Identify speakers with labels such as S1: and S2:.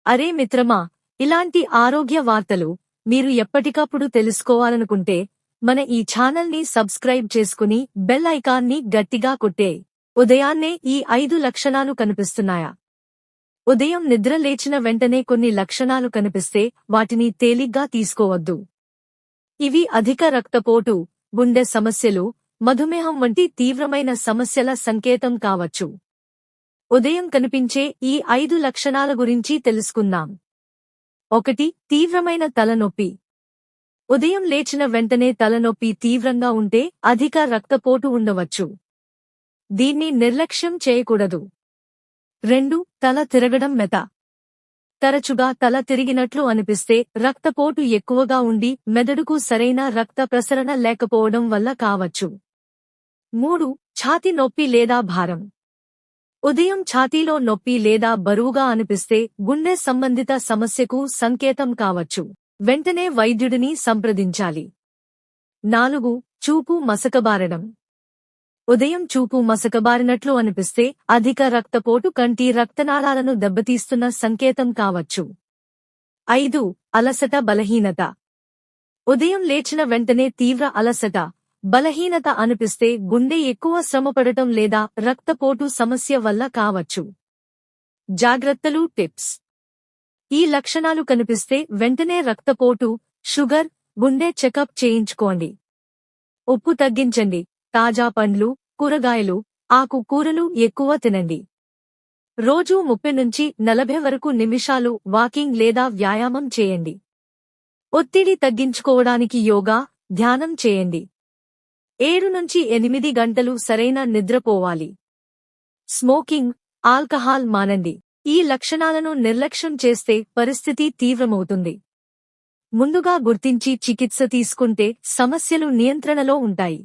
S1: అరే మిత్రమా, ఇలాంటి ఆరోగ్య వార్తలు మీరు ఎప్పటికప్పుడు తెలుసుకోవాలనుకుంటే మన ఈ ఛానల్ని సబ్స్క్రైబ్ చేసుకుని బెల్ ఐకాన్ని గట్టిగా కొట్టే. ఉదయాన్నే ఈ 5 లక్షణాలు కనిపిస్తున్నాయా? ఉదయం నిద్ర లేచిన వెంటనే కొన్ని లక్షణాలు కనిపిస్తే వాటిని తేలిగ్గా తీసుకోవద్దు. ఇవి అధిక రక్తపోటు, గుండె సమస్యలు, మధుమేహం వంటి తీవ్రమైన సమస్యల సంకేతం కావచ్చు. ఉదయం కనిపించే ఈ 5 లక్షణాల గురించి తెలుసుకుందాం. 1. తీవ్రమైన తలనొప్పి. ఉదయం లేచిన వెంటనే తలనొప్పి తీవ్రంగా ఉంటే అధిక రక్తపోటు ఉండవచ్చు. దీన్ని నిర్లక్ష్యం చేయకూడదు. 2. తల తిరగడం మెత. తరచుగా తల తిరిగినట్లు అనిపిస్తే రక్తపోటు ఎక్కువగా ఉండి మెదడుకు సరైన రక్త ప్రసరణ లేకపోవడం వల్ల కావచ్చు. 3. ఛాతీ నొప్పి లేదా భారం. ఉదయం ఛాతీలో నొప్పి లేదా బరువుగా అనిపిస్తే గుండె సంబంధిత సమస్యకు సంకేతం కావచ్చు. వెంటనే వైద్యుడిని సంప్రదించాలి. 4. చూపు మసకబారడం. ఉదయం చూపు మసకబారినట్లు అనిపిస్తే అధిక రక్తపోటు కంటి రక్తనాళాలను దెబ్బతీస్తున్న సంకేతం కావచ్చు. 5. అలసట బలహీనత. ఉదయం లేచిన వెంటనే తీవ్ర అలసట, బలహీనత అనిపిస్తే గుండె ఎక్కువ శ్రమపడటం లేదా రక్తపోటు సమస్య వల్ల కావచ్చు. జాగ్రత్తలు టిప్స్. ఈ లక్షణాలు కనిపిస్తే వెంటనే రక్తపోటు, షుగర్, గుండె చెకప్ చేయించుకోండి. ఉప్పు తగ్గించండి. తాజా పండ్లు, కూరగాయలు, ఆకుకూరలు ఎక్కువ తినండి. రోజూ 30 నుంచి 40 వరకు నిమిషాలు వాకింగ్ లేదా వ్యాయామం చేయండి. ఒత్తిడి తగ్గించుకోవడానికి యోగా, ధ్యానం చేయండి. 7 నుంచి 8 గంటలు సరైన నిద్రపోవాలి. స్మోకింగ్, ఆల్కహాల్ మానండి. ఈ లక్షణాలను నిర్లక్ష్యం చేస్తే పరిస్థితి తీవ్రమవుతుంది. ముందుగా గుర్తించి చికిత్స తీసుకుంటే సమస్యలు నియంత్రణలో ఉంటాయి.